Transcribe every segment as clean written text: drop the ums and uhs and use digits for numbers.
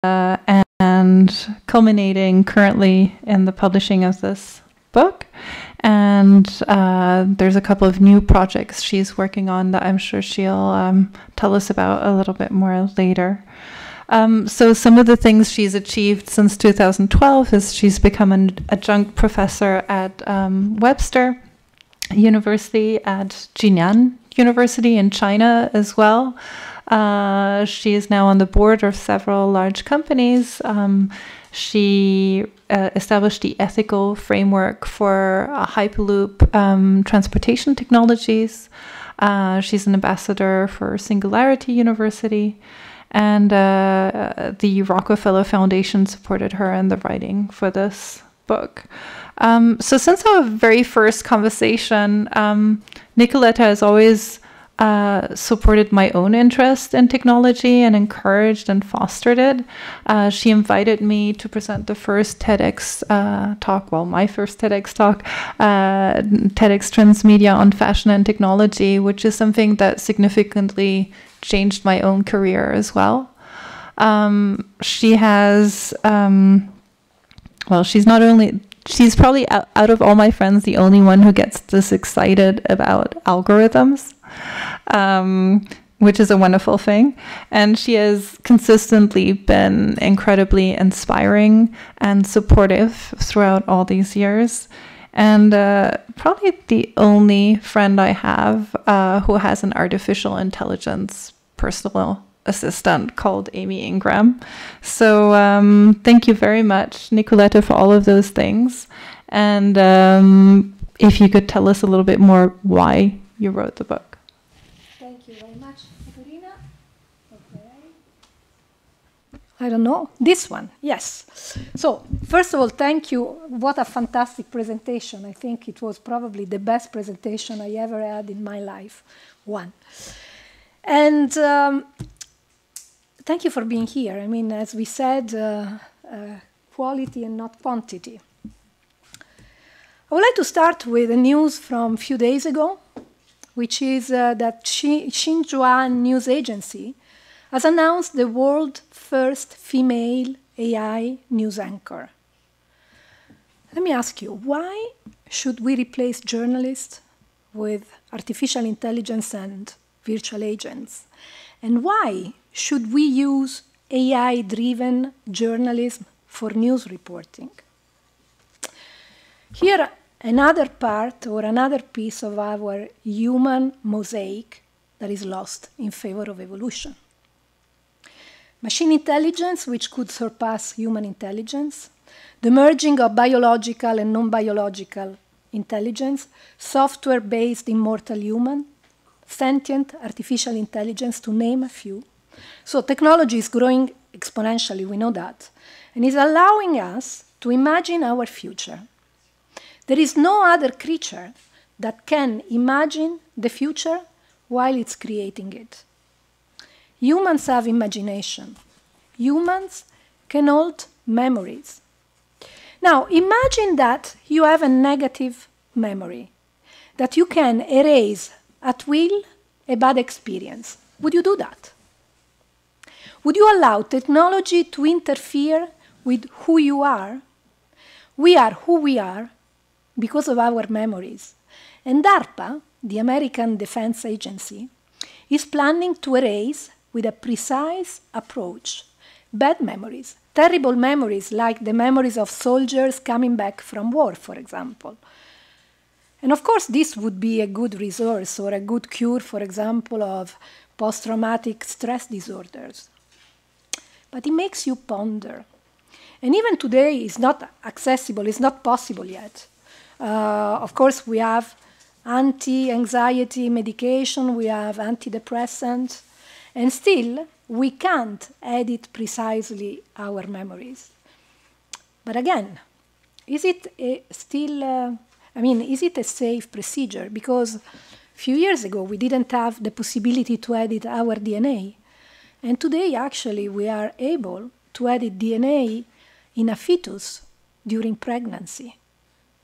and culminating currently in the publishing of this book. And there's a couple of new projects she's working on that I'm sure she'll tell us about a little bit more later. So some of the things she's achieved since 2012 is she's become an adjunct professor at Webster University, at Jinan University in China as well. She is now on the board of several large companies. She established the ethical framework for Hyperloop transportation technologies. She's an ambassador for Singularity University. And the Rockefeller Foundation supported her in the writing for this book. So since our very first conversation, Nicoletta has always supported my own interest in technology and encouraged and fostered it. She invited me to present the first TEDx talk, well, my first TEDx talk, TEDx Transmedia on fashion and technology, which is something that significantly changed my own career as well. She has, well, she's probably out of all my friends the only one who gets this excited about algorithms, which is a wonderful thing. And she has consistently been incredibly inspiring and supportive throughout all these years. And probably the only friend I have who has an artificial intelligence personal assistant called Amy Ingram. So thank you very much, Nicoletta, for all of those things. And if you could tell us a little bit more why you wrote the book. Thank you very much, Katerina. Okay. I don't know. This one, yes. So, first of all, thank you. What a fantastic presentation. I think it was probably the best presentation I ever had in my life. One. And thank you for being here. I mean, as we said, quality and not quantity. I would like to start with the news from a few days ago, which is that Xinhua News Agency has announced the world's first female AI news anchor. Let me ask you, why should we replace journalists with artificial intelligence and virtual agents? And why should we use AI-driven journalism for news reporting? Here, another part or another piece of our human mosaic that is lost in favor of evolution. Machine intelligence, which could surpass human intelligence, the merging of biological and non-biological intelligence, software-based immortal human, sentient artificial intelligence, to name a few. So technology is growing exponentially, we know that, and is allowing us to imagine our future. There is no other creature that can imagine the future while it's creating it. Humans have imagination. Humans can hold memories. Now, imagine that you have a negative memory, that you can erase at will a bad experience. Would you do that? Would you allow technology to interfere with who you are? We are who we are because of our memories. And DARPA, the American Defense Agency, is planning to erase, with a precise approach, bad memories, terrible memories like the memories of soldiers coming back from war, for example. And of course, this would be a good resource or a good cure, for example, of post-traumatic stress disorders. But it makes you ponder. And even today, it's not accessible, it's not possible yet. Of course, we have anti-anxiety medication, we have antidepressants, and still, we can't edit precisely our memories. But again, is it is it a safe procedure? Because a few years ago, we didn't have the possibility to edit our DNA. And today, actually, we are able to edit DNA in a fetus during pregnancy.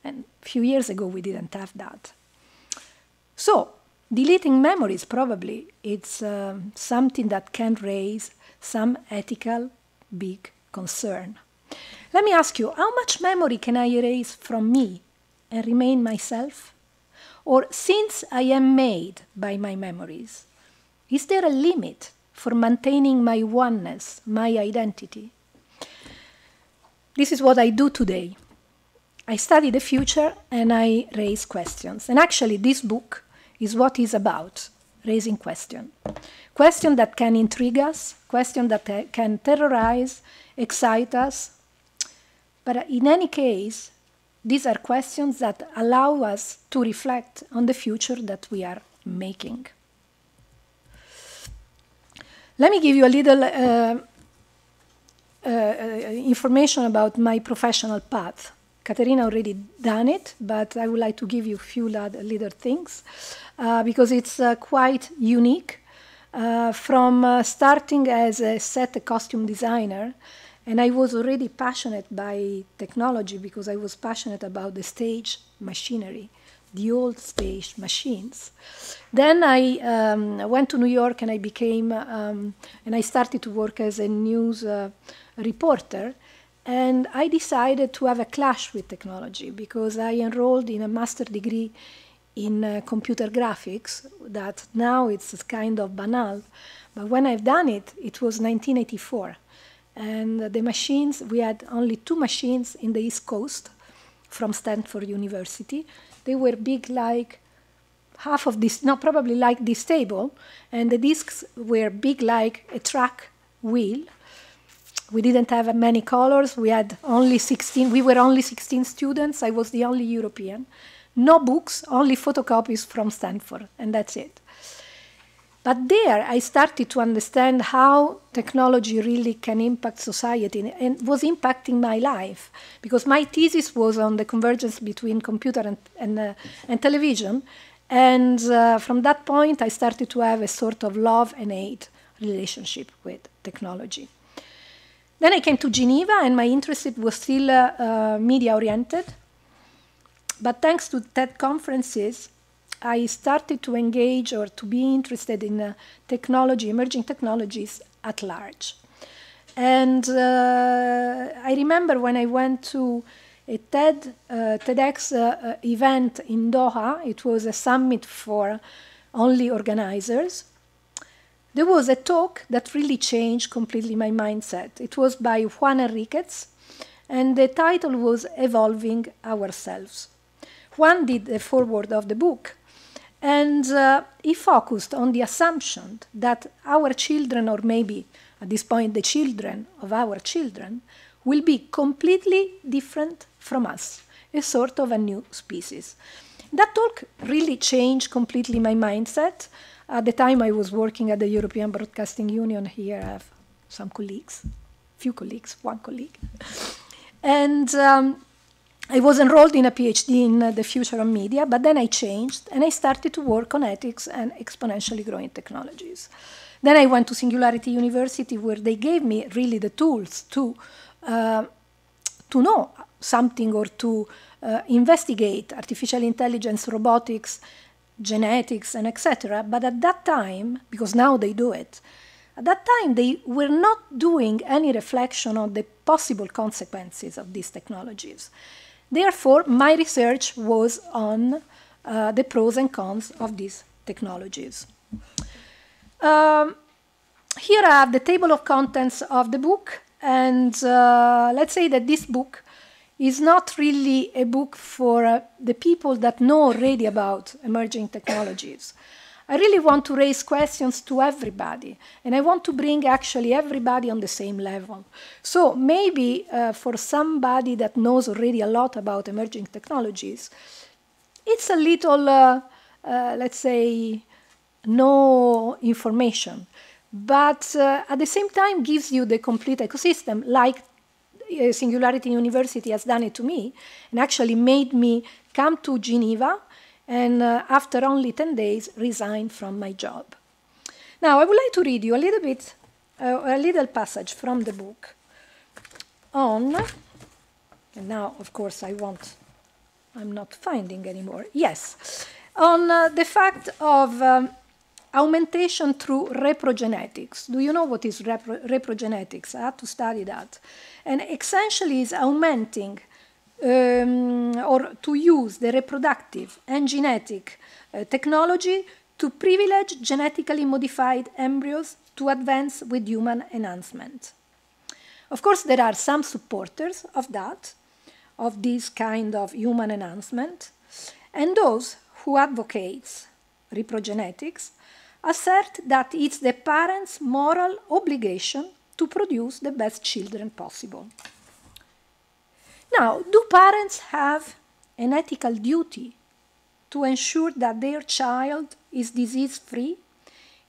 And a few years ago, we didn't have that. So, deleting memories, probably, it's something that can raise some ethical big concern. Let me ask you, how much memory can I erase from me and remain myself? Or since I am made by my memories, is there a limit for maintaining my oneness, my identity? This is what I do today. I study the future and I raise questions. And actually, this book is what it's about, raising questions. Questions that can intrigue us, questions that can terrorize, excite us. But in any case, these are questions that allow us to reflect on the future that we are making. Let me give you a little information about my professional path. Caterina already done it, but I would like to give you a few little things because it's quite unique. From starting as a set costume designer, and I was already passionate by technology because I was passionate about the stage machinery, the old stage machines. Then I went to New York and I became, and I started to work as a news reporter. And I decided to have a clash with technology because I enrolled in a master degree in computer graphics that now it's kind of banal. But when I've done it, it was 1984. And the machines, we had only 2 machines in the East Coast from Stanford University. They were big like half of this, no, probably like this table. And the discs were big like a track wheel. We didn't have many colors. We had only 16. We were only 16 students. I was the only European. No books, only photocopies from Stanford, and that's it. But there, I started to understand how technology really can impact society and was impacting my life, because my thesis was on the convergence between computer and television. And from that point, I started to have a sort of love and hate relationship with technology. Then I came to Geneva, and my interest was still media-oriented. But thanks to TED conferences, I started to engage or to be interested in technology, emerging technologies at large. And I remember when I went to a TEDx event in Doha. It was a summit for only organizers. There was a talk that really changed completely my mindset. It was by Juan Enriquez, and the title was Evolving Ourselves. Juan did the foreword of the book, and he focused on the assumption that our children, or maybe at this point the children of our children, will be completely different from us, a sort of a new species. That talk really changed completely my mindset. At the time I was working at the European Broadcasting Union. Here I have some colleagues, few colleagues, one colleague. And I was enrolled in a PhD in the future of media, but then I changed and I started to work on ethics and exponentially growing technologies. Then I went to Singularity University, where they gave me really the tools to know something or to investigate artificial intelligence, robotics, genetics, and etc. But at that time, because now they do it, at that time they were not doing any reflection on the possible consequences of these technologies. Therefore, my research was on the pros and cons of these technologies. Here I have the table of contents of the book, and let's say that this book is not really a book for the people that know already about emerging technologies. I really want to raise questions to everybody, and I want to bring actually everybody on the same level. So maybe for somebody that knows already a lot about emerging technologies, it's a little, let's say, no information, but at the same time gives you the complete ecosystem, like Singularity University has done it to me, and actually made me come to Geneva, and after only 10 days, resign from my job. Now, I would like to read you a little bit, a little passage from the book on, and now, of course, I'm not finding anymore. Yes, on the fact of augmentation through reprogenetics. Do you know what is reprogenetics? I had to study that. And essentially is augmenting or to use the reproductive and genetic technology to privilege genetically modified embryos to advance with human enhancement. Of course, there are some supporters of that, of this kind of human enhancement, and those who advocate reprogenetics assert that it's the parents' moral obligation to produce the best children possible. Now, do parents have an ethical duty to ensure that their child is disease-free,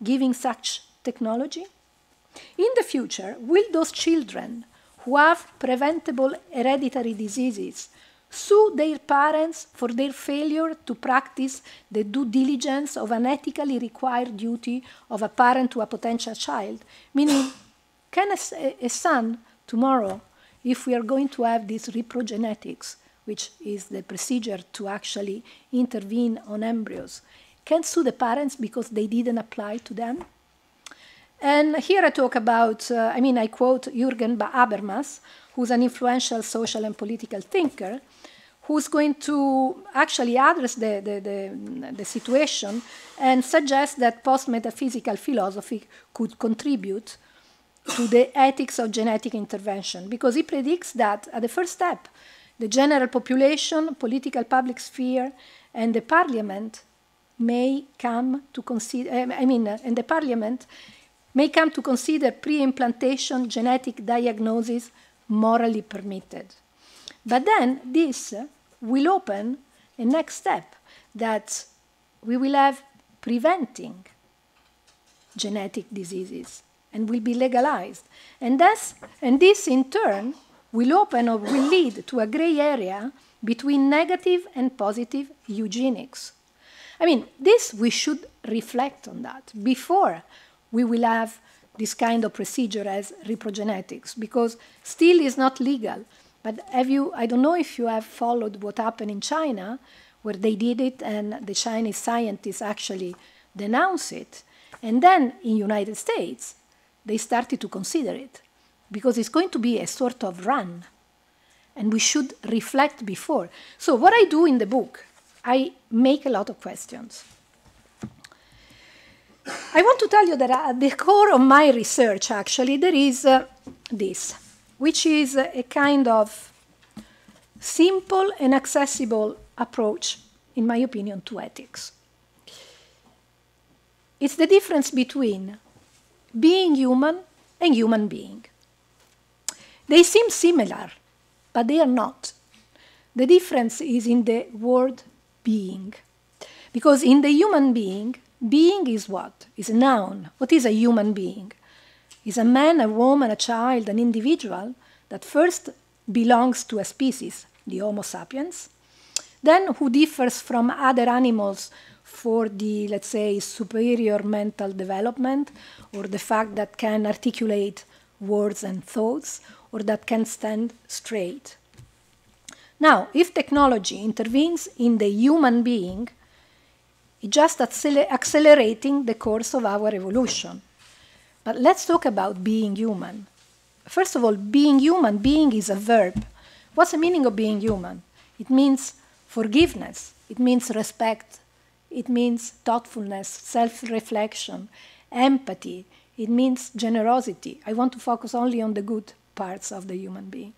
giving such technology? In the future, will those children who have preventable hereditary diseases sue their parents for their failure to practice the due diligence of an ethically required duty of a parent to a potential child? Meaning, can a son tomorrow, if we are going to have this reprogenetics, which is the procedure to actually intervene on embryos, can sue the parents because they didn't apply to them? And here I talk about, I quote Jürgen Habermas, who's an influential social and political thinker, who's going to actually address the situation and suggest that post-metaphysical philosophy could contribute to the ethics of genetic intervention, because he predicts that at the first step, the general population, political public sphere, and the parliament may come to consider, and the parliament may come to consider pre-implantation genetic diagnosis morally permitted. But then this will open a next step, that we will have preventing genetic diseases and will be legalized. And this in turn will open or will lead to a gray area between negative and positive eugenics. This we should reflect on that before we will have this kind of procedure as reprogenetics, because still is not legal. But I don't know if you have followed what happened in China, where they did it and the Chinese scientists actually denounced it. And then in the United States, they started to consider it, because it's going to be a sort of run. And we should reflect before. So what I do in the book, I make a lot of questions. I want to tell you that at the core of my research, actually, there is this, which is a kind of simple and accessible approach, in my opinion, to ethics. It's the difference between being human and human being. They seem similar, but they are not. The difference is in the word being. Because in the human being is what? Is a noun. What is a human being? Is a man, a woman, a child, an individual that first belongs to a species, the Homo sapiens, then who differs from other animals for the, let's say, superior mental development, or the fact that can articulate words and thoughts, or that can stand straight. Now, if technology intervenes in the human being, it's just accelerating the course of our evolution. But let's talk about being human. First of all, being human, being is a verb. What's the meaning of being human? It means forgiveness. It means respect. It means thoughtfulness, self-reflection, empathy. It means generosity. I want to focus only on the good parts of the human being.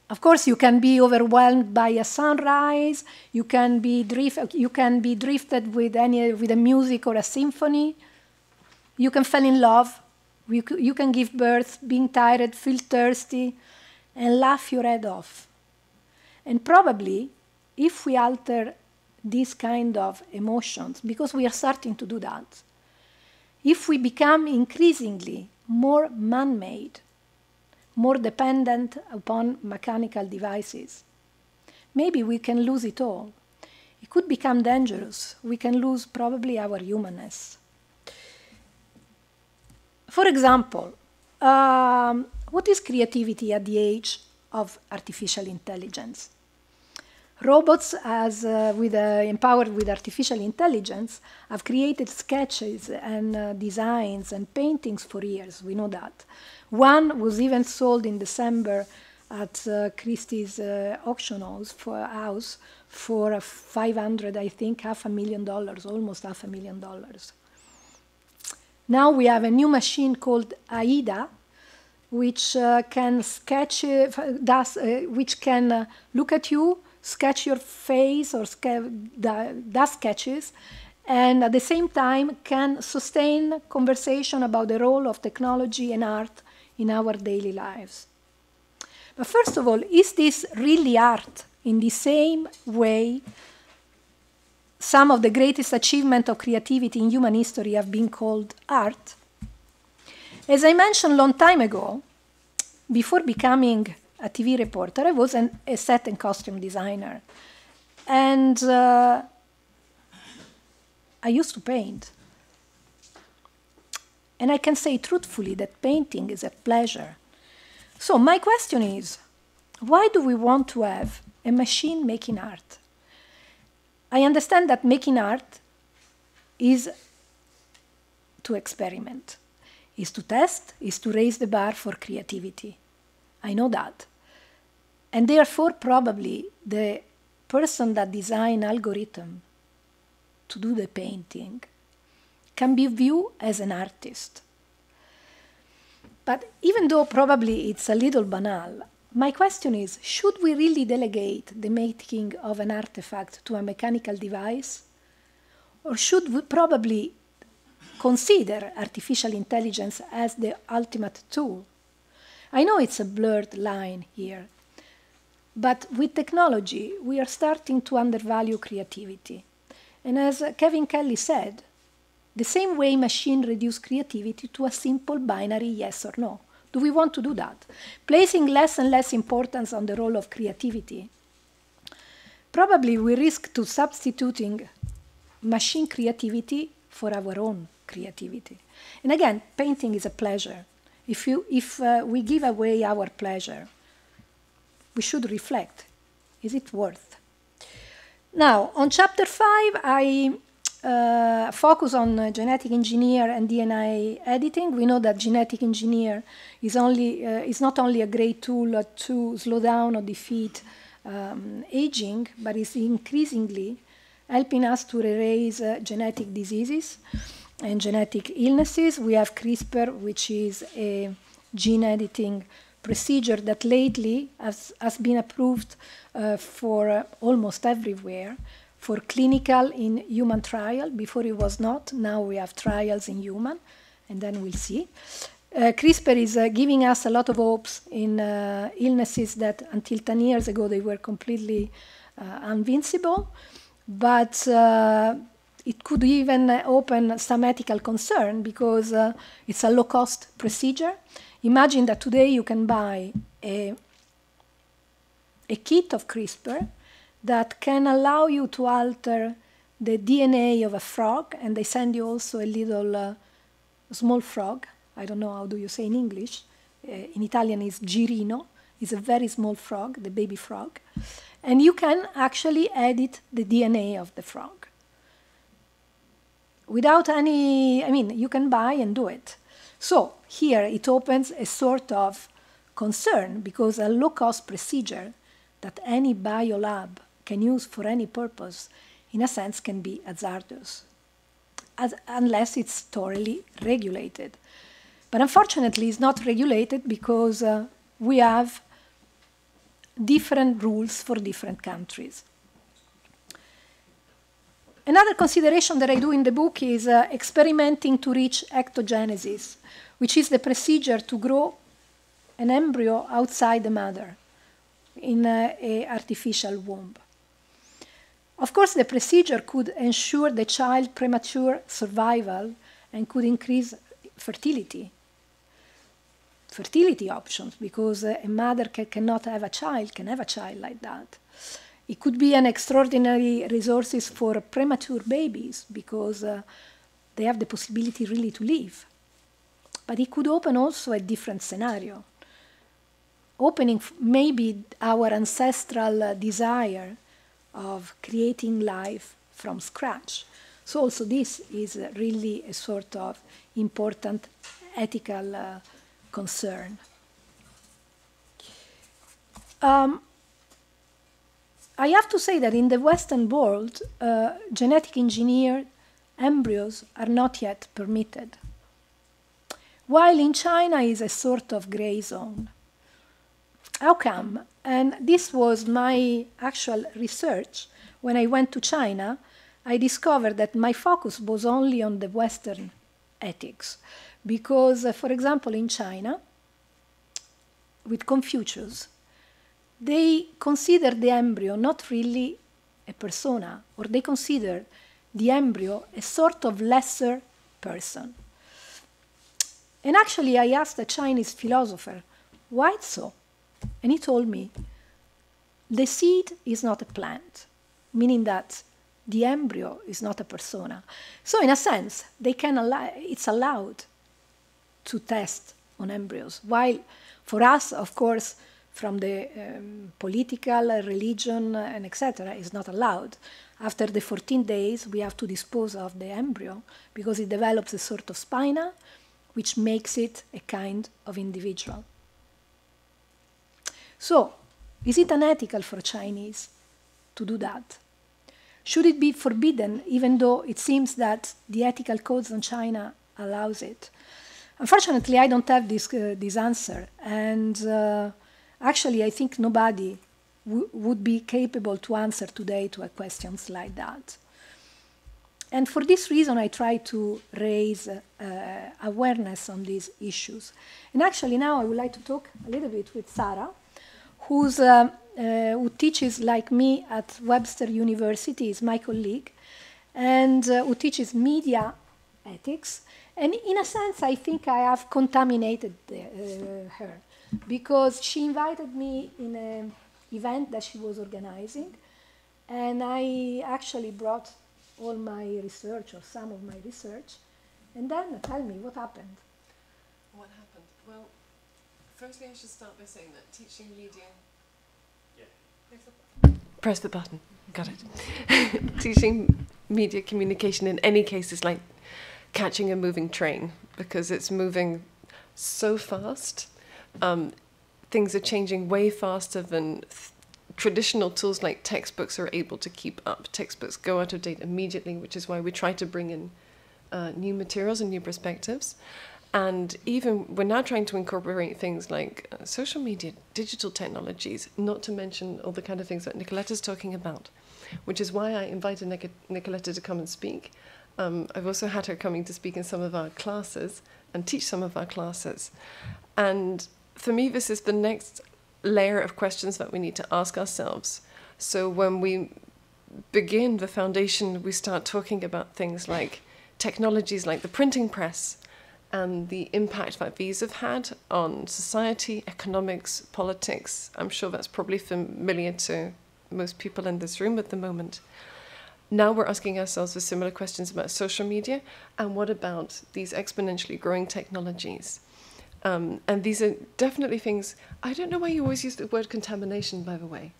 Of course, you can be overwhelmed by a sunrise. You can be drifted with a music or a symphony. You can fall in love. You can give birth, being tired, feel thirsty, and laugh your head off. And probably, if we alter these kind of emotions, because we are starting to do that, if we become increasingly more man-made, more dependent upon mechanical devices, maybe we can lose it all. It could become dangerous. We can lose probably our humanness. For example, what is creativity at the age of artificial intelligence? Robots, empowered with artificial intelligence, have created sketches and designs and paintings for years. We know that. One was even sold in December at Christie's auction house for 500, I think, $500,000, almost $500,000. Now we have a new machine called AIDA, which can which can look at you, sketch your face, or does sketches, and at the same time can sustain conversation about the role of technology and art in our daily lives. But first of all, is this really art? In the same way, some of the greatest achievements of creativity in human history have been called art. As I mentioned a long time ago, before becoming a TV reporter, I was a set and costume designer. And I used to paint. And I can say truthfully that painting is a pleasure. So my question is, why do we want to have a machine making art? I understand that making art is to experiment, is to test, is to raise the bar for creativity. I know that. And therefore, probably the person that designs algorithm to do the painting can be viewed as an artist. But even though probably it's a little banal, my question is, should we really delegate the making of an artifact to a mechanical device? Or should we probably consider artificial intelligence as the ultimate tool? I know it's a blurred line here, but with technology, we are starting to undervalue creativity. And as Kevin Kelly said, the same way machines reduce creativity to a simple binary yes or no. Do we want to do that? Placing less and less importance on the role of creativity, probably we risk to substituting machine creativity for our own creativity. And again, painting is a pleasure. If we give away our pleasure, we should reflect. Is it worth? Now, on chapter 5, I focus on genetic engineer and DNA editing. We know that genetic engineer is not only a great tool to slow down or defeat aging, but is increasingly helping us to erase genetic diseases and genetic illnesses. We have CRISPR, which is a gene editing procedure that lately has been approved for almost everywhere, for clinical in human trial. Before it was not. Now we have trials in human, and then we'll see. CRISPR is giving us a lot of hopes in illnesses that until 10 years ago they were completely invincible, but it could even open some ethical concern because it's a low-cost procedure. Imagine that today you can buy a kit of CRISPR that can allow you to alter the DNA of a frog, and they send you also a little small frog. I don't know how do you say in English. In Italian it's girino. It's a very small frog, the baby frog. And you can actually edit the DNA of the frog. Without any, you can buy and do it. So here it opens a sort of concern because a low-cost procedure that any biolab can use for any purpose, in a sense, can be hazardous, unless it's thoroughly regulated. But unfortunately, it's not regulated because we have different rules for different countries. Another consideration that I do in the book is experimenting to reach ectogenesis, which is the procedure to grow an embryo outside the mother in an artificial womb. Of course, the procedure could ensure the child premature survival and could increase fertility options, because a mother cannot have a child, can have a child like that. It could be an extraordinary resources for premature babies because they have the possibility really to live. But it could open also a different scenario, opening maybe our ancestral desire of creating life from scratch. So also this is really a sort of important ethical concern. I have to say that in the Western world, genetic engineered embryos are not yet permitted, while in China is a sort of gray zone. How come? And this was my actual research. When I went to China, I discovered that my focus was only on the Western ethics. Because, for example, in China, with Confucius, they consider the embryo not really a persona, or they consider the embryo a sort of lesser person. And actually, I asked a Chinese philosopher, why so? And he told me, the seed is not a plant, meaning that the embryo is not a persona. So in a sense, it's allowed to test on embryos, while for us, of course, from the political, religion, and etc., is not allowed. After the 14 days, we have to dispose of the embryo because it develops a sort of spina, which makes it a kind of individual. So, is it unethical for Chinese to do that? Should it be forbidden, even though it seems that the ethical codes in China allows it? Unfortunately, I don't have this answer, and actually, I think nobody would be capable to answer today to questions like that. And for this reason, I try to raise awareness on these issues. And actually, now I would like to talk a little bit with Sarah, who teaches, like me, at Webster University, is my colleague, and who teaches media ethics. And in a sense, I think I have contaminated her, because she invited me in an event that she was organizing, and I actually brought all my research, or some of my research, and then tell me what happened. What happened? Well, firstly I should start by saying that teaching media... Press the button. Got it. Teaching media communication in any case is like catching a moving train, because it's moving so fast. Things are changing way faster than traditional tools like textbooks are able to keep up. Textbooks go out of date immediately, which is why we try to bring in new materials and new perspectives. And even we're now trying to incorporate things like social media, digital technologies, not to mention all the kind of things that Nicoletta's talking about, which is why I invited Nicoletta to come and speak. I've also had her coming to speak in some of our classes and teach some of our classes. And for me, this is the next layer of questions that we need to ask ourselves. So when we begin the foundation, we start talking about things like technologies like the printing press and the impact that these have had on society, economics, politics. I'm sure that's probably familiar to most people in this room at the moment. Now we're asking ourselves the similar questions about social media, and what about these exponentially growing technologies? And these are definitely things... I don't know why you always use the word contamination, by the way.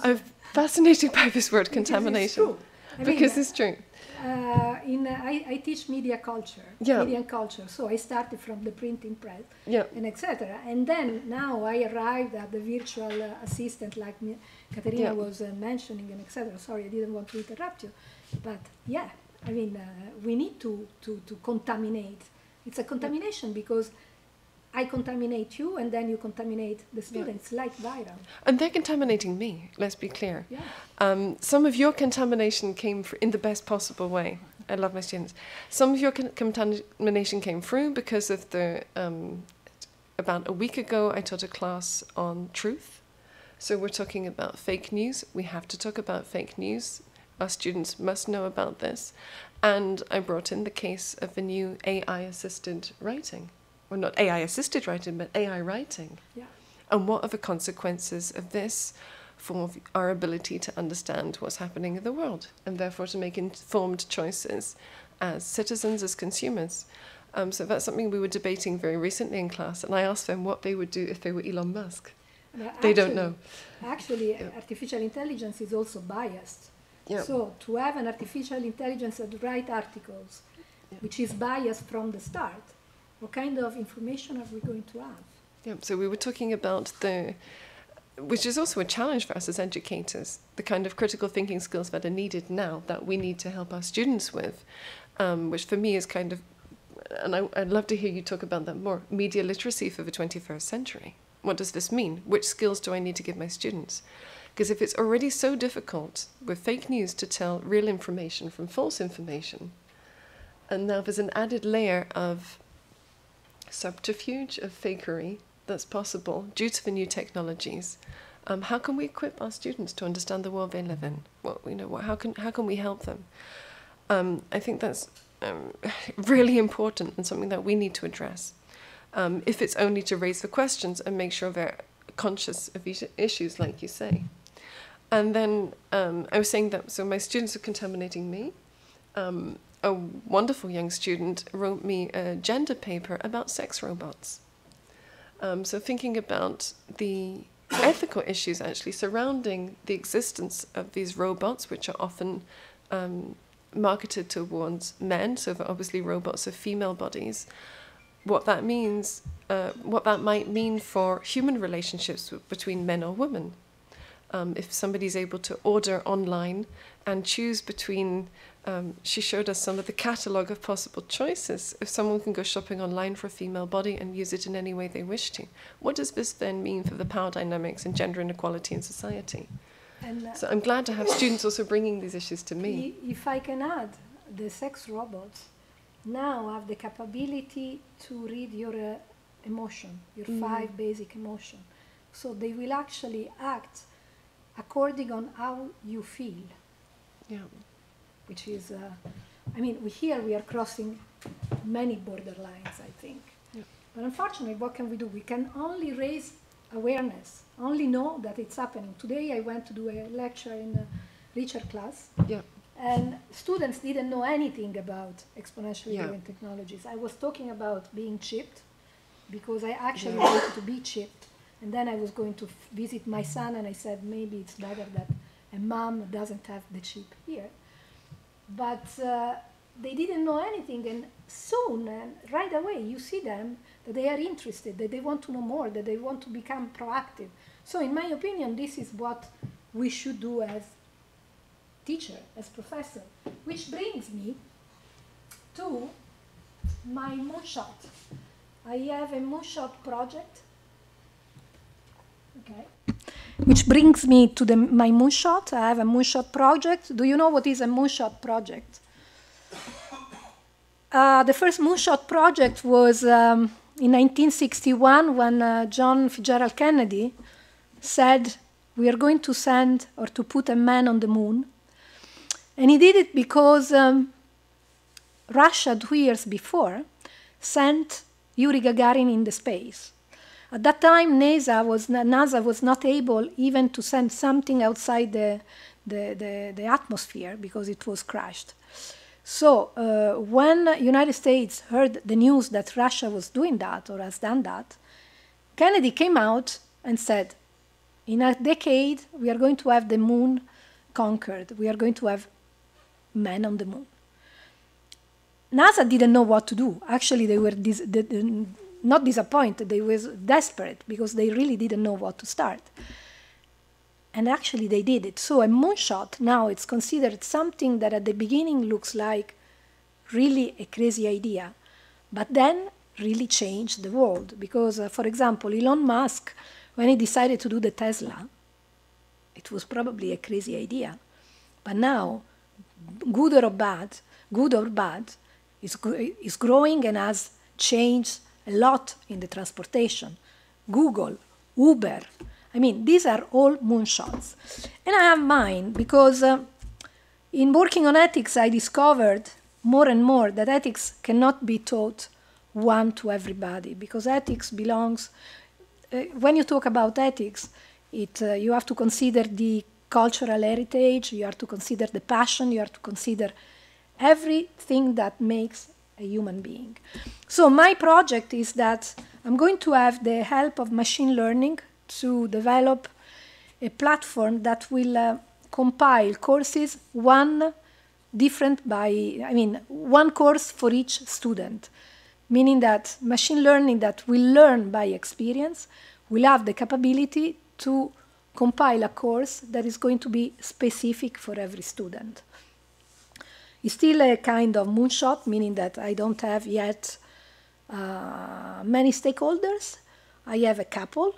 I'm fascinated by this word contamination. Because it's true. I teach media culture, media and culture. So I started from the printing press, and etc. And then now I arrived at the virtual assistant, like Caterina was mentioning, and etc. Sorry, I didn't want to interrupt you, but I mean, we need to contaminate. It's a contamination because I contaminate you, and then you contaminate the students, like viral. And they're contaminating me, let's be clear. Some of your contamination came in the best possible way. I love my students. Some of your contamination came through because of the... about a week ago, I taught a class on truth. So we're talking about fake news. We have to talk about fake news. Our students must know about this. And I brought in the case of the new AI-assisted writing. Well, not AI-assisted writing, but AI writing. And what are the consequences of this for our ability to understand what's happening in the world, and therefore to make informed choices as citizens, as consumers. So that's something we were debating very recently in class, and I asked them what they would do if they were Elon Musk. they don't know. Actually, artificial intelligence is also biased. So to have an artificial intelligence that write articles, which is biased from the start, what kind of information are we going to have? Yeah, so we were talking about which is also a challenge for us as educators, the kind of critical thinking skills that are needed now that we need to help our students with, which for me is kind of, and I'd love to hear you talk about that more, media literacy for the 21st century. What does this mean? Which skills do I need to give my students? Because if it's already so difficult with fake news to tell real information from false information, and now there's an added layer of subterfuge, of fakery, that's possible due to the new technologies. How can we equip our students to understand the world they live in? How can we help them? I think that's really important and something that we need to address. If it's only to raise the questions and make sure they're conscious of these issues, like you say. And then I was saying that, so my students are contaminating me. A wonderful young student wrote me a gender paper about sex robots. So thinking about the ethical issues actually surrounding the existence of these robots, which are often marketed towards men, so that obviously robots are female bodies, what that means, what that might mean for human relationships between men or women. If somebody's able to order online and choose between, she showed us some of the catalogue of possible choices. If someone can go shopping online for a female body and use it in any way they wish to, what does this then mean for the power dynamics and gender inequality in society? And, so I'm glad to have students also bringing these issues to me. If I can add, the sex robots now have the capability to read your emotion, your 5 basic emotions. So they will actually act according on how you feel. Yeah. Which is, here we are crossing many borderlines, I think. Yeah. But unfortunately, what can we do? We can only raise awareness, only know that it's happening. Today I went to do a lecture in a Richard class, and students didn't know anything about exponentially growing technologies. I was talking about being chipped, because I actually wanted to be chipped. And then I was going to visit my son, and I said, maybe it's better that a mom doesn't have the chip here. But they didn't know anything, and soon, right away, you see them, that they are interested, that they want to know more, that they want to become proactive. So in my opinion, this is what we should do as teacher, as professor, which brings me to my Moonshot. I have a Moonshot project. Okay. Which brings me to my Moonshot. I have a Moonshot project. Do you know what is a Moonshot project? The first Moonshot project was in 1961 when John Fitzgerald Kennedy said, we are going to send or to put a man on the moon. And he did it because Russia 2 years before sent Yuri Gagarin in the space. At that time, NASA was not able even to send something outside the atmosphere because it was crashed. So when the United States heard the news that Russia was doing that or has done that, Kennedy came out and said, in a decade, we are going to have the moon conquered. We are going to have men on the moon. NASA didn't know what to do. Actually, they were not disappointed, they were desperate because they really didn't know what to start. And actually they did it. So a moonshot now it's considered something that at the beginning looks like really a crazy idea, but then really changed the world. Because, for example, Elon Musk, when he decided to do the Tesla, it was probably a crazy idea. But now, good or bad, is growing and has changed a lot in the transportation. Google, Uber, these are all moonshots. And I have mine because in working on ethics, I discovered more and more that ethics cannot be taught one to everybody, because ethics belongs, when you talk about ethics, you have to consider the cultural heritage, you have to consider the passion, you have to consider everything that makes a human being. So my project is that I'm going to have the help of machine learning to develop a platform that will compile courses, one course for each student, meaning that machine learning that will learn by experience will have the capability to compile a course that is going to be specific for every student. It's still a kind of moonshot, meaning that I don't have yet many stakeholders. I have a couple,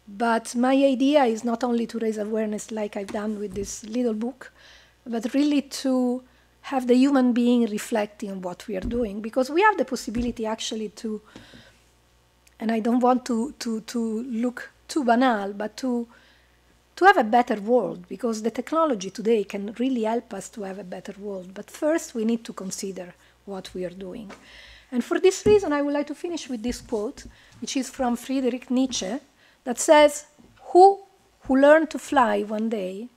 but my idea is not only to raise awareness like I've done with this little book, but really to have the human being reflecting on what we are doing, because we have the possibility actually to, and I don't want to look too banal, but to have a better world, because the technology today can really help us to have a better world. But first we need to consider what we are doing. And for this reason, I would like to finish with this quote, which is from Friedrich Nietzsche, that says, who learn to fly one day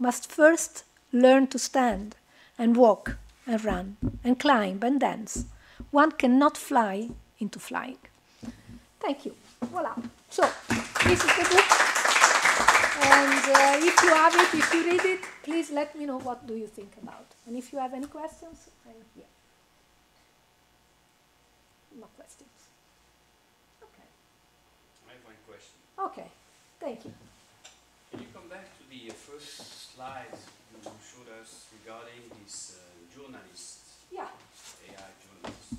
must first learn to stand and walk and run and climb and dance. One cannot fly into flying. Thank you. Voila. So this is the book. And if you have it, if you read it, please let me know what do you think about. And if you have any questions, I'm here. No questions. Okay. I have one question. Okay. Thank you. Can you come back to the first slide you showed us regarding this journalist, Yeah. AI journalist?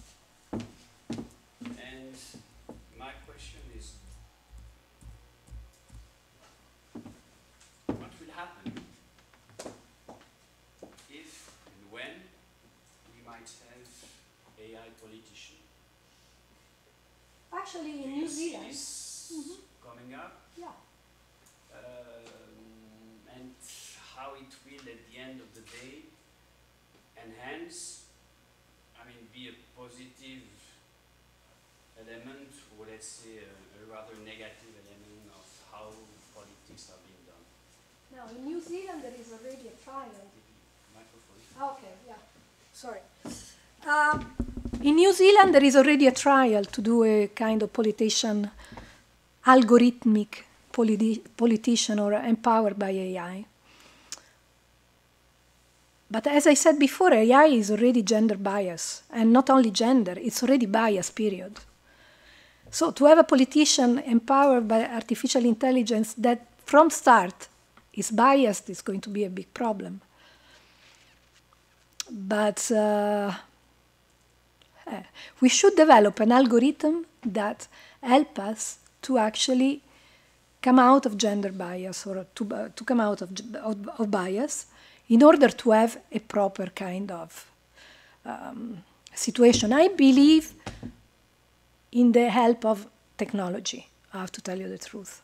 And my question is, what will happen if and when we might have AI politician? Actually, in Do New you see Zealand. this coming up? Yeah. And how it will, at the end of the day, enhance, be a positive element, or let's say a rather negative element of how politics are being done. Now, in New Zealand, there is already a trial. Microphone. Okay, yeah. Sorry. In New Zealand, there is already a trial to do a kind of algorithmic politician or empowered by AI. But as I said before, AI is already gender bias, and not only gender, it's already bias, period. So to have a politician empowered by artificial intelligence that from start is biased is going to be a big problem. But we should develop an algorithm that helps us to actually come out of gender bias, or to come out of bias, in order to have a proper kind of situation. I believe in the help of technology, I have to tell you the truth.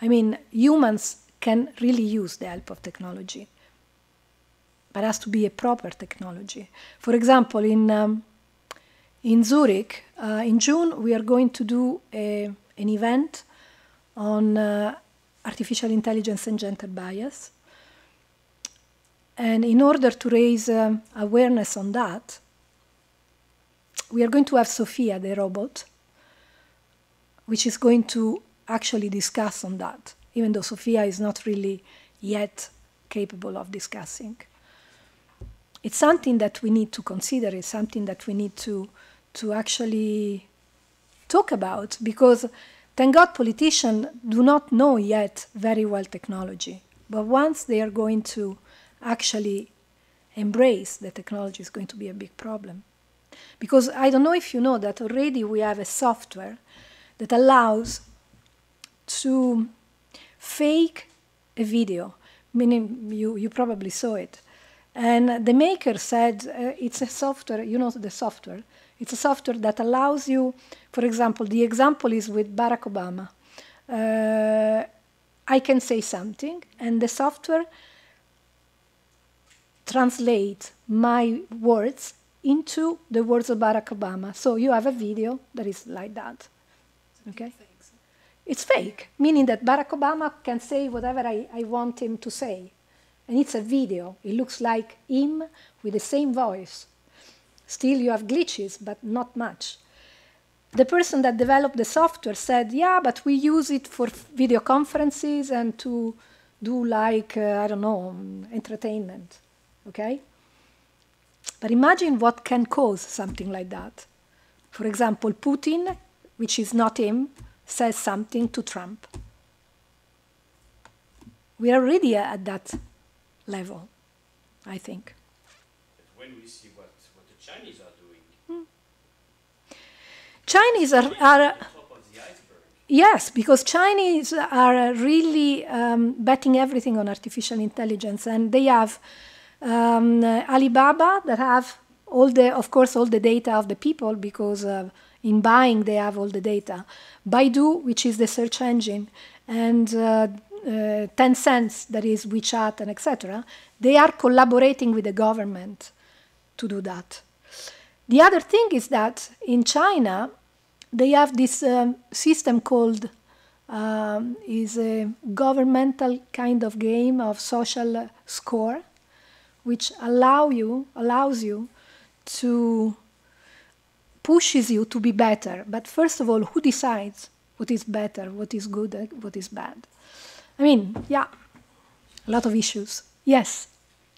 Humans can really use the help of technology, but it has to be a proper technology. For example, in Zurich, in June, we are going to do an event on artificial intelligence and gender bias. And in order to raise awareness on that, we are going to have Sophia, the robot, which is going to actually discuss on that, even though Sophia is not really yet capable of discussing. It's something that we need to consider. It's something that we need to actually talk about, because, thank God, politicians do not know yet very well technology. But once they are going to actually embrace the technology, is going to be a big problem. Because I don't know if you know that already we have a software that allows to fake a video, meaning you probably saw it. And the maker said it's a software, you know the software, it's a software that allows you, for example, the example is with Barack Obama. I can say something, and the software translate my words into the words of Barack Obama. So you have a video that is like that. Okay? It's fake, meaning that Barack Obama can say whatever I want him to say. And it's a video. It looks like him with the same voice. Still, you have glitches, but not much. the person that developed the software said, yeah, but we use it for video conferences and to do like, I don't know, entertainment, okay? But imagine what can cause something like that. For example, Putin, which is not him, says something to Trump. We are already at that level, I think. But when we see what the Chinese are doing, Chinese are top of the iceberg. yes, because Chinese are really betting everything on artificial intelligence, and they have Alibaba that have of course, all the data of the people, because in buying they have all the data. Baidu, which is the search engine, and Tencent, that is WeChat and etc., they are collaborating with the government to do that. The other thing is that in China, they have this system called, is a governmental kind of game of social score, which allows you to, pushes you to be better. But first of all, who decides what is better, what is good, and what is bad? I mean, yeah, a lot of issues. Yes?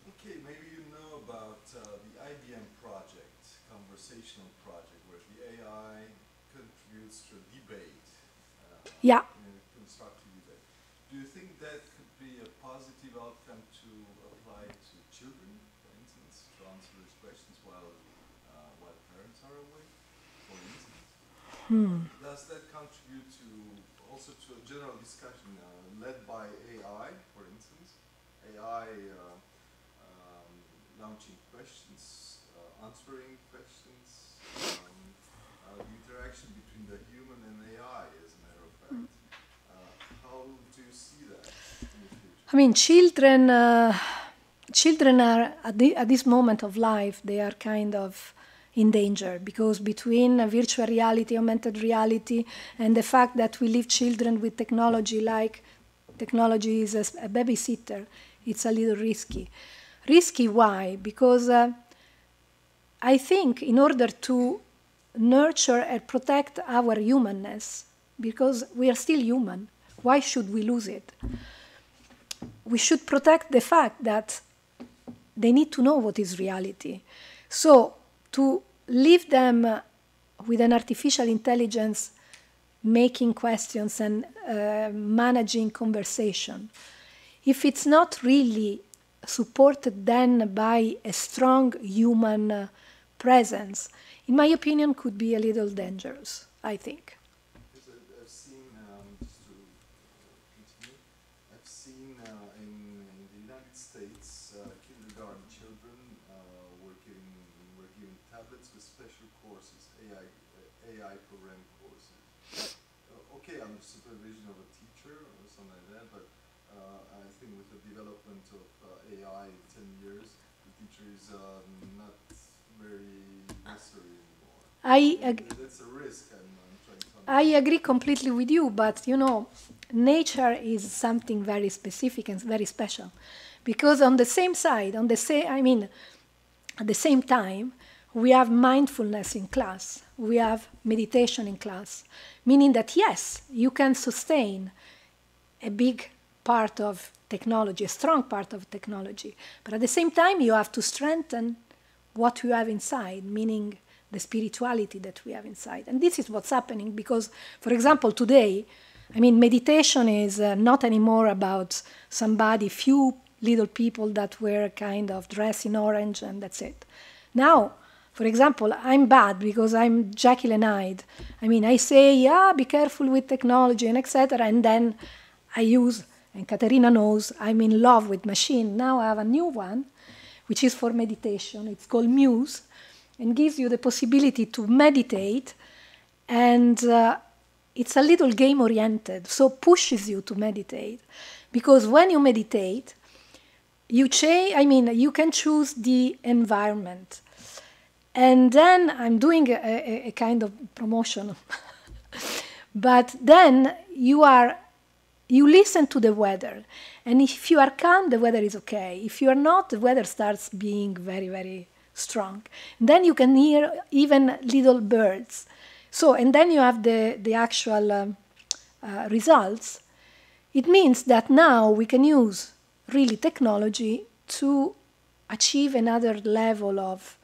Okay, maybe you know about the IBM project, conversational project, where the AI contributes to a debate. Yeah. In a constructive debate. Do you think that could be a positive outcome to apply to children, for instance, to answer these questions while parents are away, for instance? Does that contribute to also to a general discussion led by AI, for instance? AI launching questions, answering questions, the interaction between the human and AI, as a matter of fact. How do you see that in the future? I mean, children are, at this moment of life, they are kind of in danger, because between virtual reality, augmented reality, and the fact that we leave children with technology, like technology is a babysitter, it's a little risky. Risky, why? Because I think in order to nurture and protect our humanness, because we are still human, why should we lose it? We should protect the fact that they need to know what is reality. So to leave them with an artificial intelligence making questions and managing conversation, if it's not really supported then by a strong human presence, in my opinion, could be a little dangerous, I think. I've seen, just to continue, I've seen in the United States, kindergarten children were given tablets with special courses, AI program courses. Okay, under supervision of a teacher or something like that, but I think with the development of AI in 10 years, the teacher is not very necessary anymore. That's a risk I'm trying to understand. I agree completely with you, but you know, nature is something very specific and very special, because on the same side, at the same time, we have mindfulness in class, we have meditation in class, meaning that yes, you can sustain a big part of technology, a strong part of technology, but at the same time, you have to strengthen what you have inside, meaning the spirituality that we have inside. And this is what's happening, because, for example, today, meditation is not anymore about few little people that wear kind of dress in orange and that's it. Now, for example, I'm bad because I'm Jekyll and Hyde. I say, yeah, be careful with technology and etc. And then I use, and Katerina knows, I'm in love with machine. Now I have a new one, which is for meditation. It's called Muse, and gives you the possibility to meditate, and it's a little game-oriented, so pushes you to meditate. Because when you meditate, you can choose the environment. And then I'm doing a kind of promotion. But then you listen to the weather. And if you are calm, the weather is okay. If you are not, the weather starts being very, very strong. Then you can hear even little birds. So, and then you have the actual results. It means that now we can use really technology to achieve another level of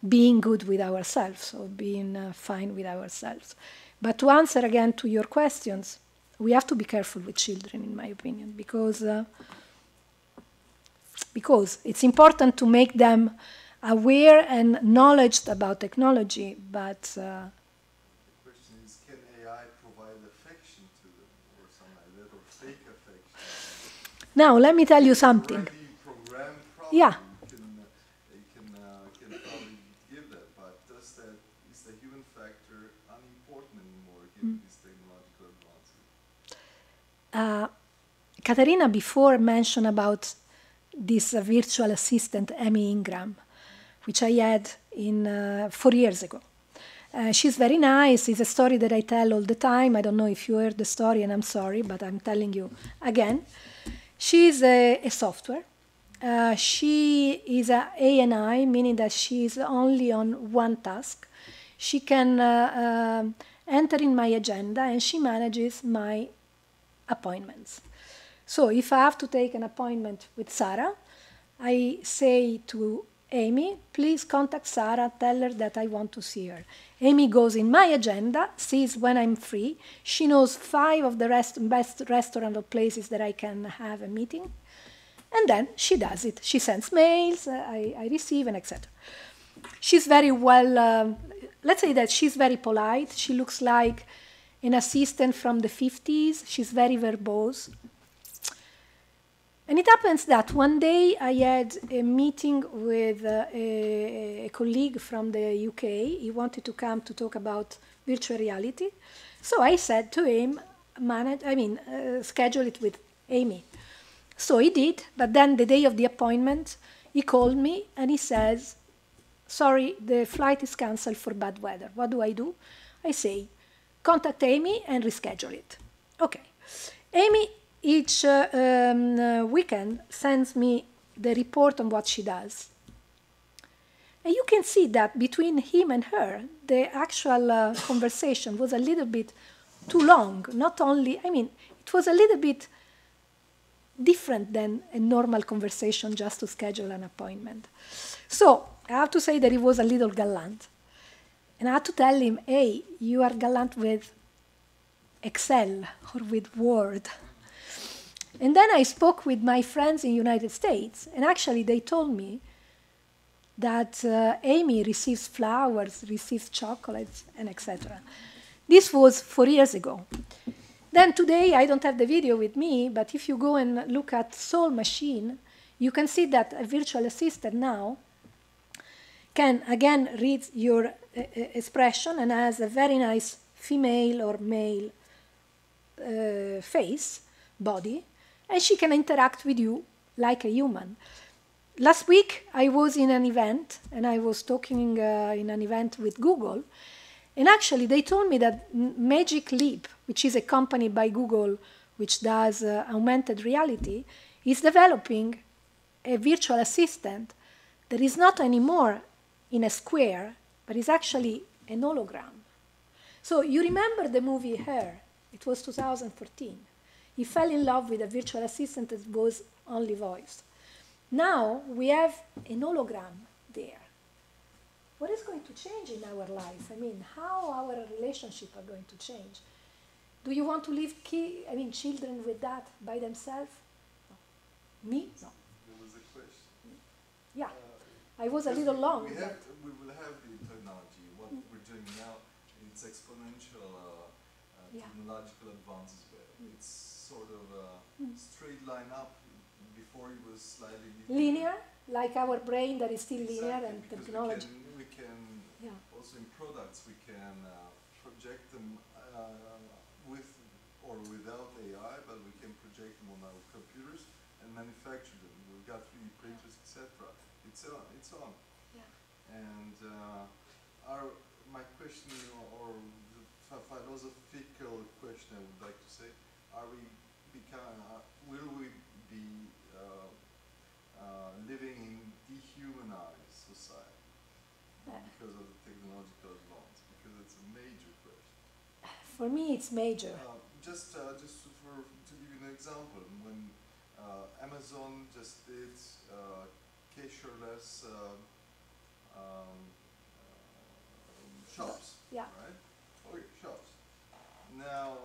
being good with ourselves, or being fine with ourselves. But to answer again to your questions, we have to be careful with children, in my opinion, because it's important to make them aware and knowledge about technology, but The question is, can AI provide affection to them, or something like that, or fake affection? now let me tell you something. Already programmed, probably. Yeah. You can probably give that, but is the human factor unimportant anymore given these technological advances? Katarina before mentioned about this virtual assistant, Amy Ingram, which I had 4 years ago. She's very nice. It's a story that I tell all the time. I don't know if you heard the story, and I'm sorry, but I'm telling you again. She's a software. She is a ANI, meaning that she is only on one task. She can enter in my agenda, and she manages my appointments. So if I have to take an appointment with Sarah, I say to Amy, please contact Sarah, tell her that I want to see her. Amy goes in my agenda, sees when I'm free. She knows 5 of the best restaurant or places that I can have a meeting. And then she does it. She sends mails, I receive, and etc. She's very well, let's say that she's very polite. She looks like an assistant from the 50s. She's very verbose. And it happens that one day I had a meeting with a colleague from the UK. He wanted to come to talk about virtual reality. So I said to him, schedule it with Amy. So he did, but then the day of the appointment, he called me and he says, sorry, the flight is cancelled for bad weather. What do? I say, contact Amy and reschedule it. Okay. Amy each weekend sends me the report on what she does. And you can see that between him and her, the actual conversation was a little bit too long. Not only, it was a little bit different than a normal conversation just to schedule an appointment. So I have to say that he was a little gallant. And I had to tell him, hey, you are gallant with Excel or with Word. And then I spoke with my friends in the United States, and actually they told me that Amy receives flowers, receives chocolates, and etc. This was 4 years ago. Then today, I don't have the video with me, but if you go and look at Soul Machine, you can see that a virtual assistant now can, again, read your expression and has a very nice female or male face, body, and she can interact with you like a human. Last week, I was in an event, and I was talking in an event with Google, and actually they told me that Magic Leap, which is a company by Google which does augmented reality, is developing a virtual assistant that is not anymore in a square, but is actually an hologram. So you remember the movie Her? It was 2014. He fell in love with a virtual assistant that was only voiced. Now we have an hologram there. What is going to change in our life? How our relationships are going to change? Do you want to leave children with that by themselves? No. Me? No. There was a question. Yeah. I was a little long. We will have the technology. What we're doing now, it's exponential technological advances. It's sort of a straight line up. Before it was slightly linear, like our brain that is still linear, exactly, and because technology. We can also in products we can project them with or without AI, but we can project them on our computers and manufacture them. We've got 3D printers, etc. It's on. Yeah. And my question, or the philosophical question I would like to say, will we be living in dehumanized society because of the technological advance? because it's a major question. For me, it's major. Just to give you an example, when Amazon just did cashierless shops, Yeah. right? Okay, shops. Now,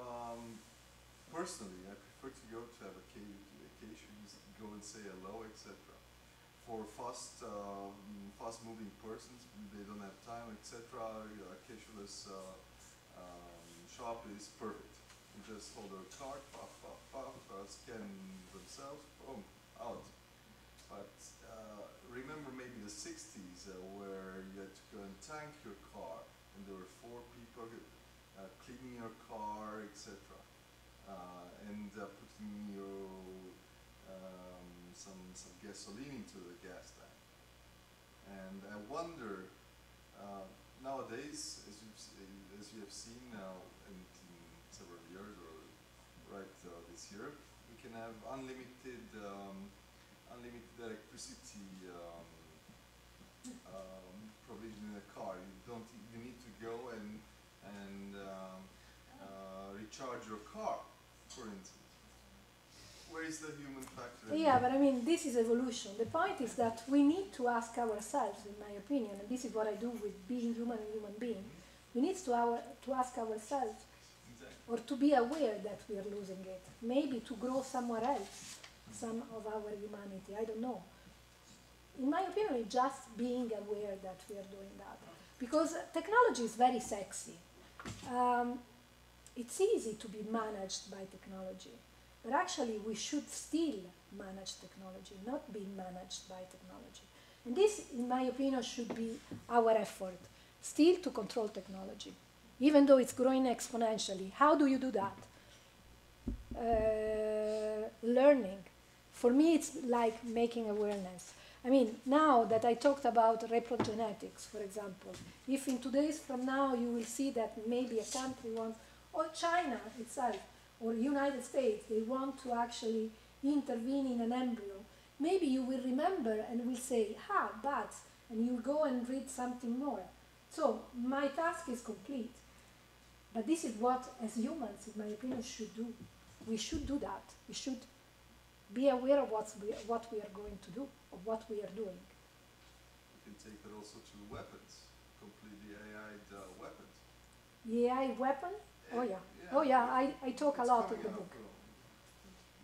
personally, I prefer to go to have a cashier, just go and say hello, etc. For fast-moving persons, they don't have time, etc. A cashierless shop is perfect. You just hold their card, scan themselves, boom, out. But remember maybe the 60s where you had to go and tank your car, and there were 4 people cleaning your car, etc. And putting your some gasoline into the gas tank. And I wonder, nowadays, as you have seen now in several years, or right this year, we can have unlimited electricity provision in a car. You need to go and recharge your car, for instance. Where is the human factor? Yeah, but I mean, this is evolution. The point is that we need to ask ourselves, in my opinion, and this is what I do with being human and human being, we need to ask ourselves, or to be aware that we are losing it. Maybe to grow somewhere else, some of our humanity, I don't know. In my opinion, it's just being aware that we are doing that. Because technology is very sexy. It's easy to be managed by technology. But actually, we should still manage technology, not be managed by technology. And this, in my opinion, should be our effort, still to control technology, even though it's growing exponentially. How do you do that? Learning. For me, it's like making awareness. I mean, now that I talked about repercussions, for example, if in 2 days from now you will see that maybe a country wants, or China itself, or United States, they want to actually intervene in an embryo, maybe you will remember and will say, but, and you go and read something more. So my task is complete. But this is what, as humans, in my opinion, should do. We should do that. We should be aware of what we are going to do, of what we are doing. You can take that also to weapons, completely AI weapons. The AI weapon? Oh yeah. Yeah. Oh yeah, I talk a lot in the book.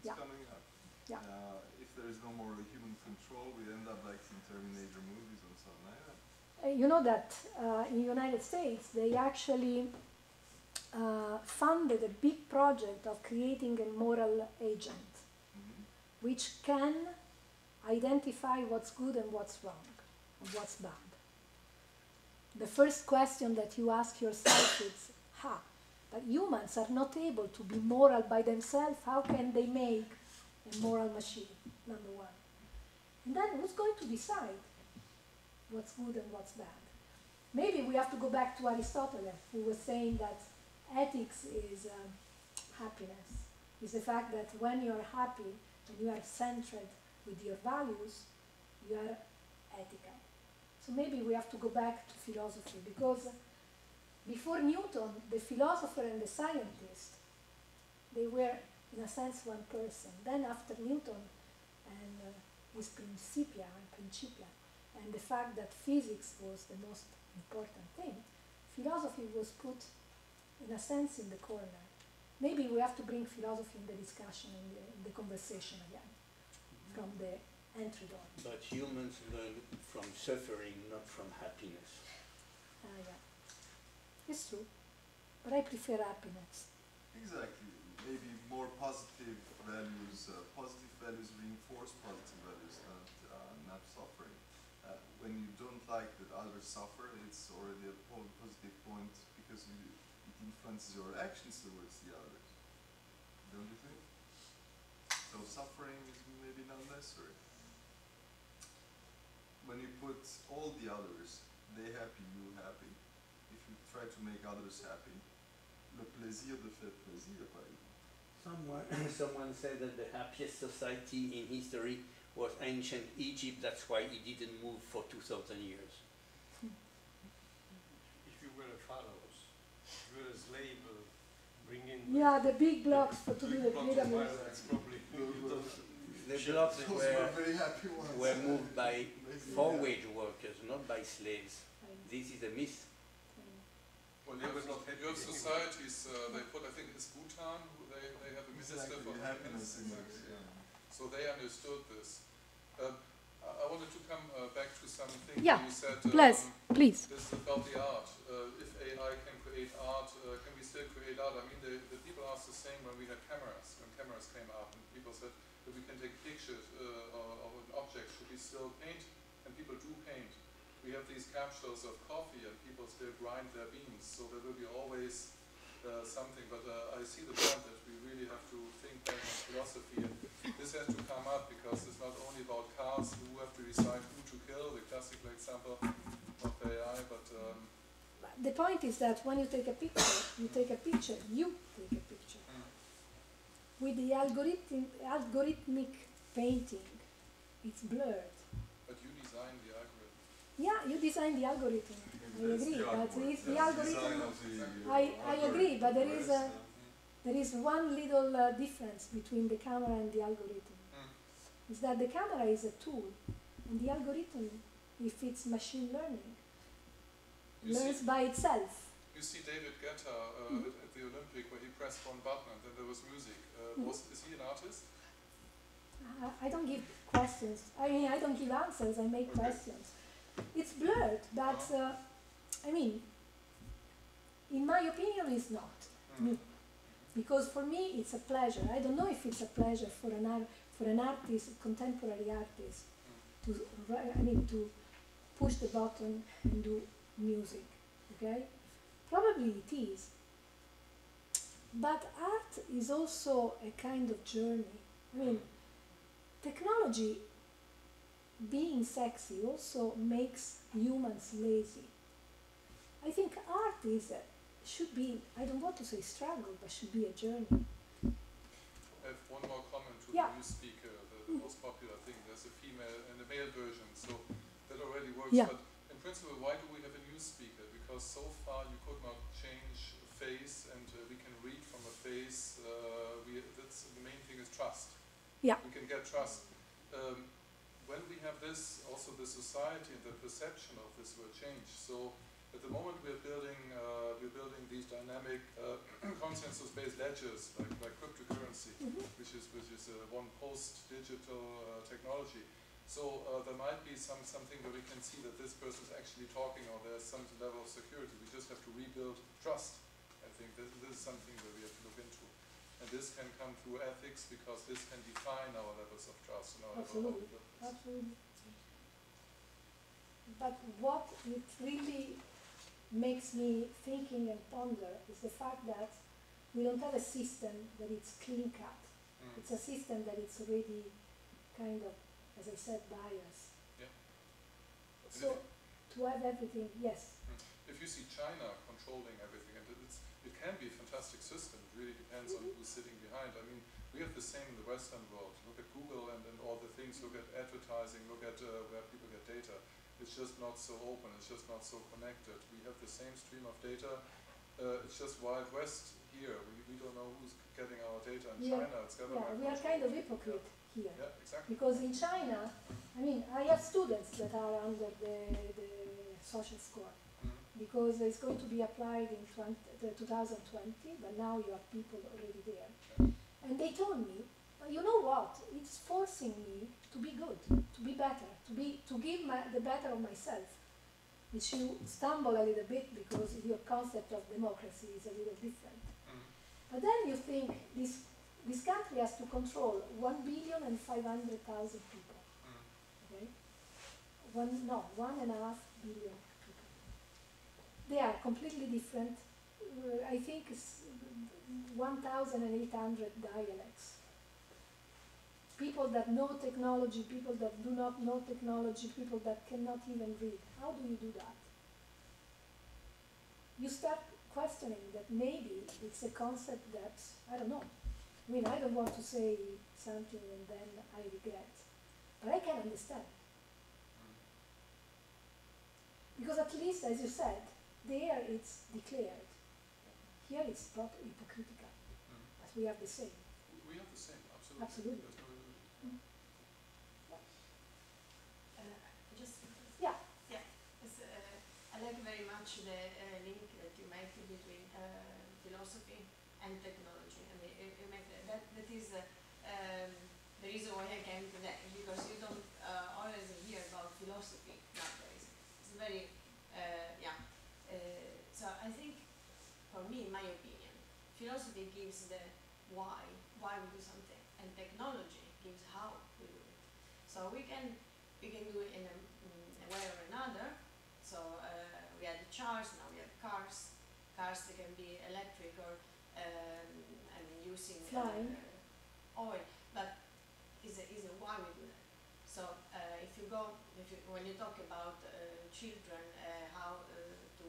It's coming up. Yeah. If there is no more human control, we end up like in Terminator movies and so on. Yeah. You know that in the United States, they actually funded a big project of creating a moral agent, which can identify what's good and what's wrong, and what's bad. The first question that you ask yourself is, but humans are not able to be moral by themselves. How can they make a moral machine, number one? And then who's going to decide what's good and what's bad? Maybe we have to go back to Aristotle, who was saying that ethics is happiness. It's the fact that when you are happy and you are centered with your values, you are ethical. So maybe we have to go back to philosophy, because before Newton, the philosopher and the scientist, they were, in a sense, one person. Then after Newton and his Principia, and the fact that physics was the most important thing, philosophy was put, in a sense, in the corner. Maybe we have to bring philosophy in the discussion, in the conversation again, from the entry door. But humans learn from suffering, not from happiness. Yeah. It's true, but I prefer happiness. Exactly. Maybe more positive values reinforce positive values, not suffering. When you don't like that others suffer, it's already a positive point, because it influences your actions towards the others. Don't you think? So suffering is maybe not necessary. When you put all the others, they happy, you happy. If you try to make others happy, le plaisir de faire plaisir, par exemple. Someone said that the happiest society in history was ancient Egypt. That's why it didn't move for 2,000 years. If you were a pharaoh, slave bringing. Yeah, the big blocks to do the blocks of pyramids. iron, that's probably The blocks those were very happy ones. were moved by for-wage workers, not by slaves. This is a myth. Well, you have societies, they put, I think it's Bhutan, they have a minister for happiness. So they understood this. I wanted to come back to something Yeah, you said. please. This about the art. If AI can create art, can we still create art? I mean, the people asked the same when we had cameras, when cameras came out, and people said, if we can take pictures of an object, should we still paint? And people do paint. We have these capsules of coffee and people still grind their beans, so there will be always something, but I see the point that we really have to think back on philosophy, and this has to come up because it's not only about cars who have to decide who to kill, the classical example of AI, but The point is that when you take a picture, you take a picture. With the algorithmic painting, it's blurred. but you design the algorithm. Yeah, you design the algorithm. I agree, but it's the algorithm. I agree, but there is one little difference between the camera and the algorithm. Is that the camera is a tool, and the algorithm, if it's machine learning, learns by itself. You see David Guetta at the Olympic where he pressed one button and then there was music. Is he an artist? I don't give questions. I mean, I don't give answers. I make questions. It's blurred, but I mean, in my opinion, it's not me, because for me it's a pleasure. I don't know if it's a pleasure for an artist, contemporary artist, to push the button and do music. Okay, probably it is. But art is also a kind of journey. I mean, technology being sexy also makes humans lazy. I think art should be, I don't want to say struggle, but should be a journey. I have one more comment to the new speaker, the most popular thing. There's a female and a male version, so that already works. Yeah. But in principle, why do we have a new speaker? Because so far you could not change a face, and we can read from a face. That's the main thing is trust. Yeah. We can get trust. When we have this, also the society and the perception of this will change. So at the moment we're building these dynamic consensus-based ledgers like cryptocurrency, which is one post-digital technology. So there might be something where we can see that this person is actually talking, or there's some level of security. We just have to rebuild trust. I think this is something that we have to look into. And this can come through ethics because this can define our levels of trust and our level of Absolutely. But what it really makes me thinking and ponder is the fact that we don't have a system that is clean cut. It's a system that is already kind of, as I said, biased. Yeah. So to have everything, yes. If you see China controlling everything, and it can be a fantastic system. It really depends on who's sitting behind. I mean, we have the same in the Western world. Look at Google and all the things. Look at advertising. Look at where people get data. It's just not so open. It's just not so connected. We have the same stream of data. It's just Wild West here. We don't know who's getting our data. In China, it's government. Yeah, we are kind of hypocrite here. Yeah, exactly. Because in China, I mean, I have students that are under the social score. Because it's going to be applied in 2020, but now you have people already there. And they told me, you know what, it's forcing me to be good, to be better, to give the better of myself, which you stumble a little bit because your concept of democracy is a little different. But then you think this country has to control 1,500,000,000 people. Okay? 1.5 billion. They are completely different. I think it's 1,800 dialects. People that know technology, people that do not know technology, people that cannot even read. How do you do that? You start questioning that maybe it's a concept that, I don't know. I mean, I don't want to say something and then I regret. But I can understand. Because at least, as you said, there it's declared. here it's not hypocritical, but we are the same. We have the same, absolutely. Absolutely. There's no illusion. Yeah. Yeah, it's, I like very much the link that you make between philosophy and technology. I mean, you make that is the reason why I came today, because you don't always hear about philosophy nowadays. It's very, so I think, for me, in my opinion, philosophy gives the why we do something, and technology gives how we do it. So we can do it in a way or another. So we had the cars, now we have cars. Cars that can be electric or using oil, but is a why we do that. So when you talk about children, how to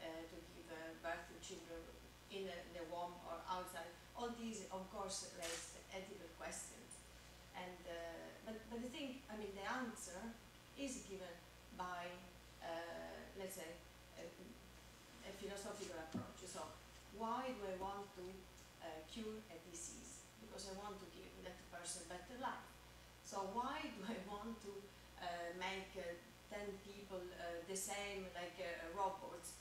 give birth to children in the womb or outside, all these of course raise ethical questions. And but the thing, I mean, the answer is given by let's say a philosophical approach. So why do I want to cure a disease? Because I want to give that person a better life. So why do I want to make 10 people the same like robots?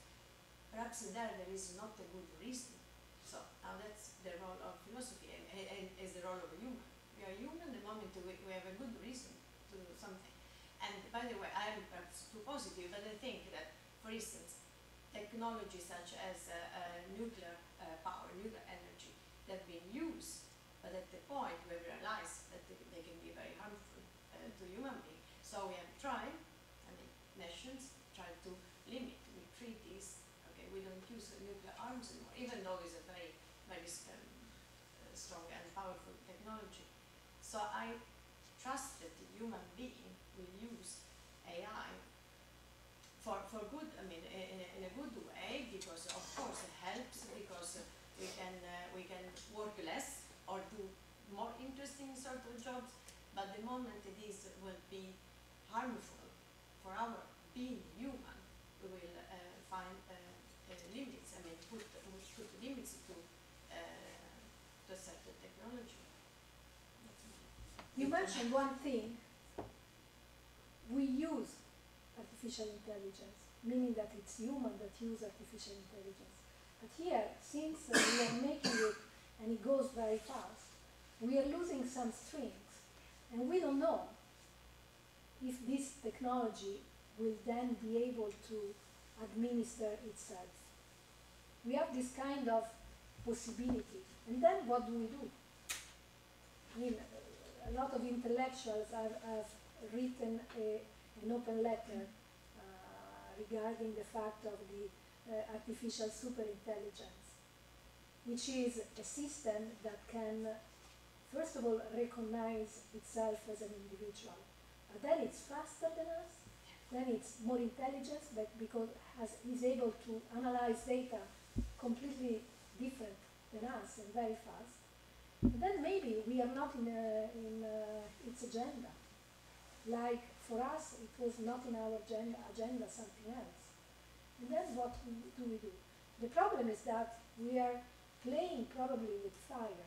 Perhaps there is not a good reason. So now that's the role of philosophy and is the role of a human. We are human the moment we have a good reason to do something. And by the way, I'm perhaps too positive, but I think that, for instance, technology such as nuclear power, nuclear energy, they've been used, but at the point we realize that they can be very harmful to human beings. So we have tried, I mean, nations try to limit with treaties. Okay, we don't use nuclear arms anymore, even though it's a very, very strong and powerful technology. So I trust that the human being will use AI for good, I mean, in a good way, because of course it helps, because we can work less or do more interesting sort of jobs, but the moment this will be harmful for our being human, we will find limits, I mean, put limits to certain technology. You mentioned one thing. We use artificial intelligence, meaning that it's human that use artificial intelligence. But here, since we are making it and it goes very fast, we are losing some strings, and we don't know if this technology will then be able to administer itself. We have this kind of possibility, and then what do we do? I mean, a lot of intellectuals have written an open letter regarding the fact of the artificial superintelligence, which is a system that can, first of all, recognize itself as an individual, but then it's faster than us, then it's more intelligent, but because is able to analyze data completely different than us and very fast. And then maybe we are not in its agenda. Like for us, it was not in our agenda something else. And then what do we do? The problem is that we are playing probably with fire.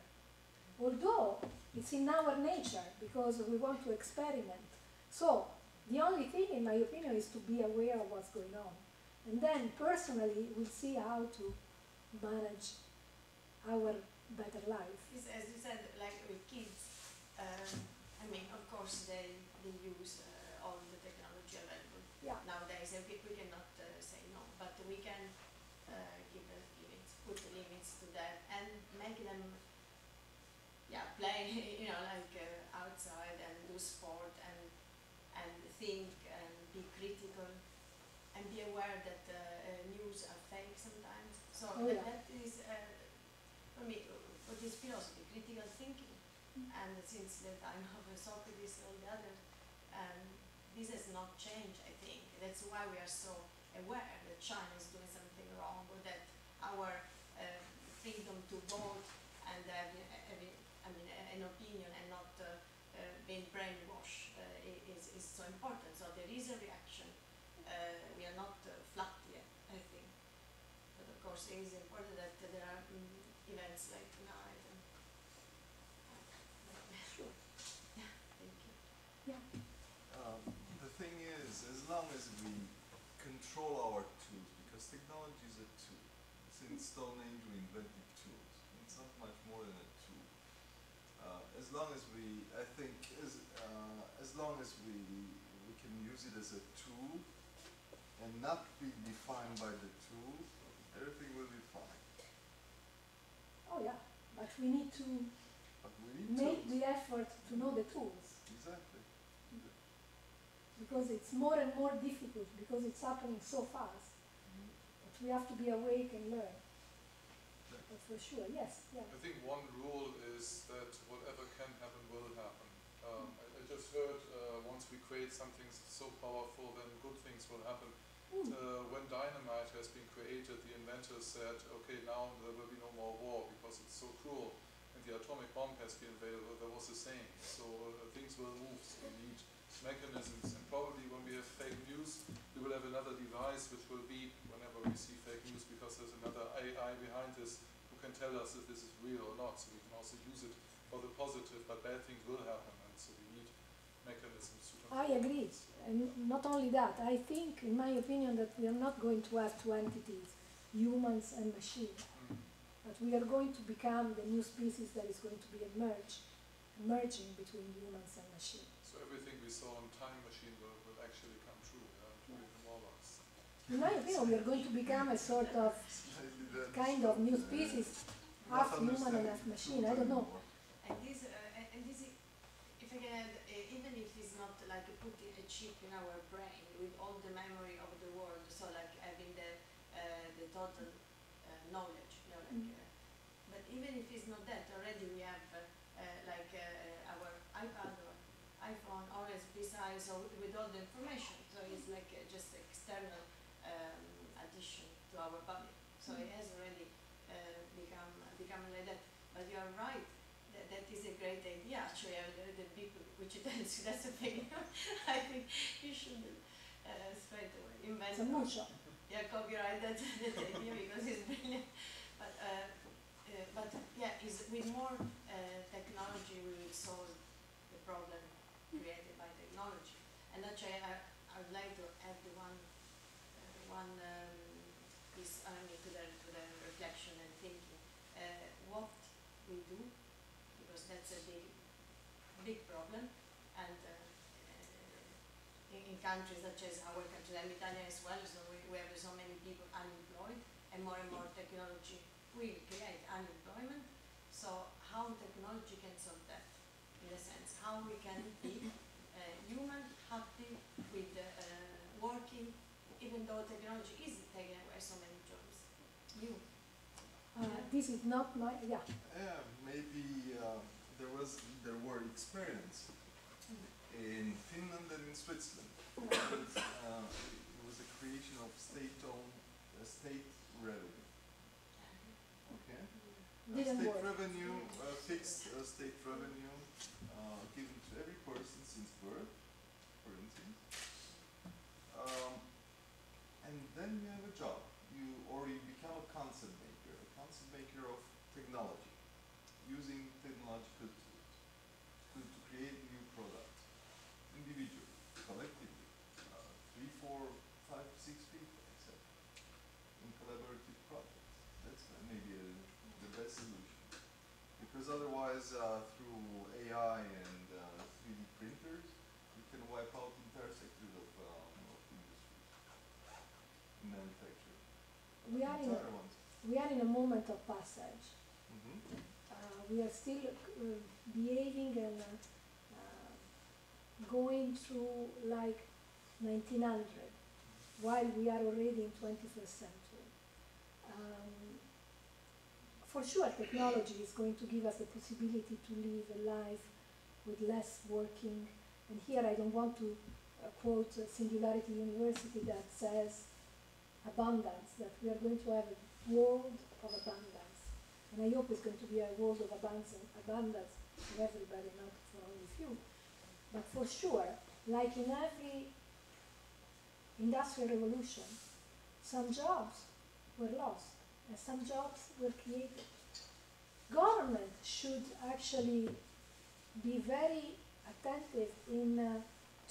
Although it's in our nature, because we want to experiment. So the only thing, in my opinion, is to be aware of what's going on. And then personally, we'll see how to manage our better life. As you said, like with kids, I mean, of course, they use all the technology available nowadays. We cannot say no, but we can give the limits, put the limits to that, and make them, play, like outside and do sport and think and be critical and be aware that news are fake sometimes. So that is, for me, what is philosophy? Critical thinking. And since the time of Socrates and all the others, this has not changed, I think. That's why we are so aware that China is doing something wrong, or that our freedom to vote and an opinion and not being brainwashed is so important. So there is a reaction. We are not flat yet, I think. But of course, it is important that there are events like now. Sure. Yeah, thank you. Yeah. The thing is, as long as we control our tools, because technology is a tool. Since Stone Age we invented tools. It's not much more than a tool. As long as we, I think, as long as we can use it as a tool and not be defined by the tool, everything will be fine. Oh yeah, but we need to But we need make tools. the effort to know the tools. Exactly. Because it's more and more difficult, because it's happening so fast. But we have to be awake and learn. But for sure, yes, yeah. I think one rule is that whatever can happen will happen. I just heard once we create something so powerful, then good things will happen. When dynamite has been created, the inventor said, okay, now there will be no more war because it's so cruel. And the atomic bomb has been available, there was the same. So things will move, so we need mechanisms. And probably when we have fake news, we will have another device which will beep whenever we see fake news, because there's another AI behind this who can tell us if this is real or not. So we can also use it for the positive, but bad things will happen. And so we need mechanisms to control. I agree. And not only that, I think, in my opinion, that we are not going to have two entities, humans and machines. But we are going to become the new species that is going to be emerging between humans and machines. So everything we saw on Time Machine will actually come true, including the Morlocks. In my opinion, we are going to become a sort of kind of new species, half human and half machine. I don't know. And this, if I can add, even if it's not like putting a chip in our brain with all the memory of the world, so like having the total knowledge, you know, like, but even if it's not that, already we have our iPad or iPhone always besides with all the information. So it's like just external addition to our body. So it has already become like that. But you are right. That is a great idea. Actually, the people which tells you that's a failure. I think you should straight away invent. It's a moonshot. Yeah, copyright that idea because it's brilliant. But yeah, is with more technology we will solve the problem created by technology. And actually, I would like to add one piece only to the reflection and thinking. What we do, because that's a big problem, and in countries such as our country, I'm Italian as well, so we have so many people unemployed, and more technology will create unemployment. So how technology can solve that, in a sense? How we can be human, happy with working, even though technology is taking away so many jobs. This is not my, yeah. Yeah, maybe there were experiments in Finland and in Switzerland. It was a creation of state revenue. Okay. State revenue, fixed state revenue given to every person since birth, for instance. And then you have a job. You become a concept maker of technology, using technological tools to create new products, individually, collectively, 3, 4, 5, 6 people, etc. In collaborative projects. That's maybe the best solution. Because otherwise, through AI and 3D printers, you can wipe out entire sectors of industries in manufacturing. We are in a moment of passage. We are still behaving and going through like 1900, while we are already in 21st century. For sure, technology is going to give us the possibility to live a life with less working. And here I don't want to quote Singularity University that says abundance, that we are going to have a world of abundance. And I hope it's going to be a world of abundance for everybody, not for only few. But for sure, like in every industrial revolution, some jobs were lost. and some jobs were created. Government should actually be very attentive in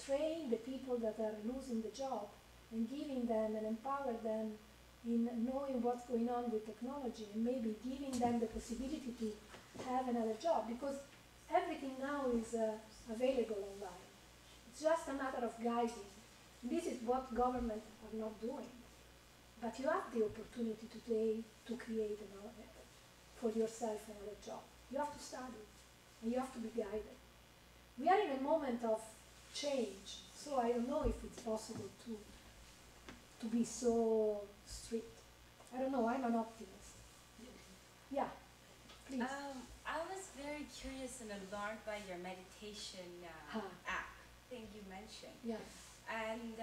training the people that are losing the job and giving them and empower them in knowing what's going on with technology and maybe giving them the possibility to have another job, because everything now is available online. It's just a matter of guiding. This is what governments are not doing. But you have the opportunity today to create for yourself another job. You have to study and you have to be guided. We are in a moment of change, so I don't know if it's possible to be so strict. I don't know, I'm an optimist. Yeah, please. I was very curious and alarmed by your meditation app thing you mentioned. Yeah. And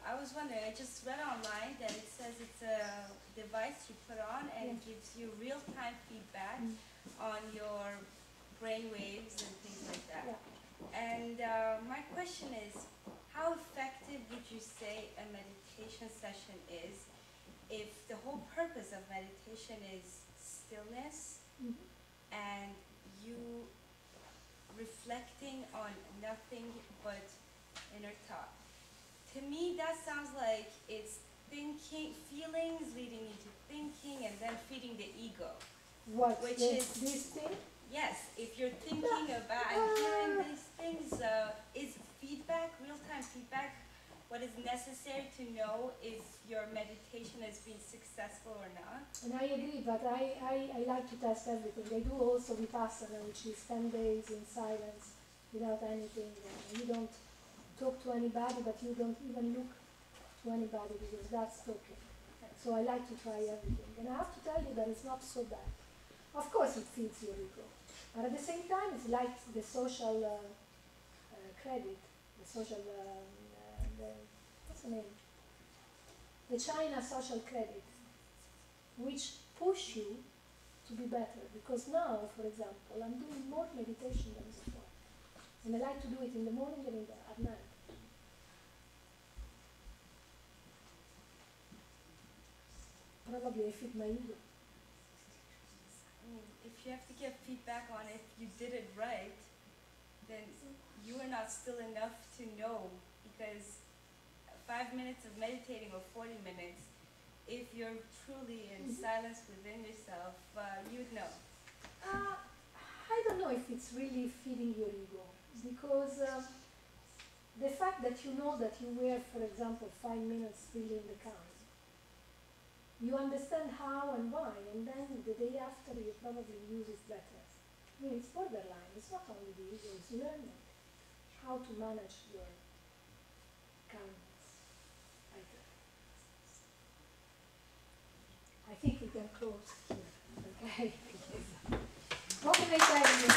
I was wondering, I just read online that it says it's a device you put on and it gives you real-time feedback on your brain waves and things like that. Yeah. And my question is, how effective would you say a meditation session is if the whole purpose of meditation is stillness and you reflecting on nothing but inner thought? To me, that sounds like it's thinking, feelings leading into thinking, and then feeding the ego. What? Which is this thing? Yes, if you're thinking about and hearing these things, is feedback, real-time feedback, what is necessary to know if your meditation has been successful or not? And I agree, but I like to test everything. I do also Vipassana, which is 10 days in silence without anything. You don't talk to anybody, but you don't even look to anybody because that's talking. So I like to try everything. And I have to tell you that it's not so bad. Of course it feeds your ego. But at the same time, it's like the social credit, the social, what's the name? The China social credit, which push you to be better. Because now, for example, I'm doing more meditation than before. And I like to do it in the morning and at night. Probably I feed my ego. If you have to give feedback on if you did it right, then you are not still enough to know, because 5 minutes of meditating or 40 minutes, if you're truly in silence within yourself, you'd know. I don't know if it's really feeding your ego, because the fact that you know that you were, for example, 5 minutes really in the calm, you understand how and why, and then the day after you probably use it better. I mean, it's borderline. It's not only the ego, it's learning how to manage your calmness, I think. I think we can close here, okay? What can I tell you?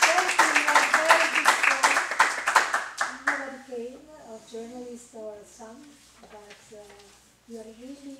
Thank you, very good talk. Nobody came, a journalist or some, but you are really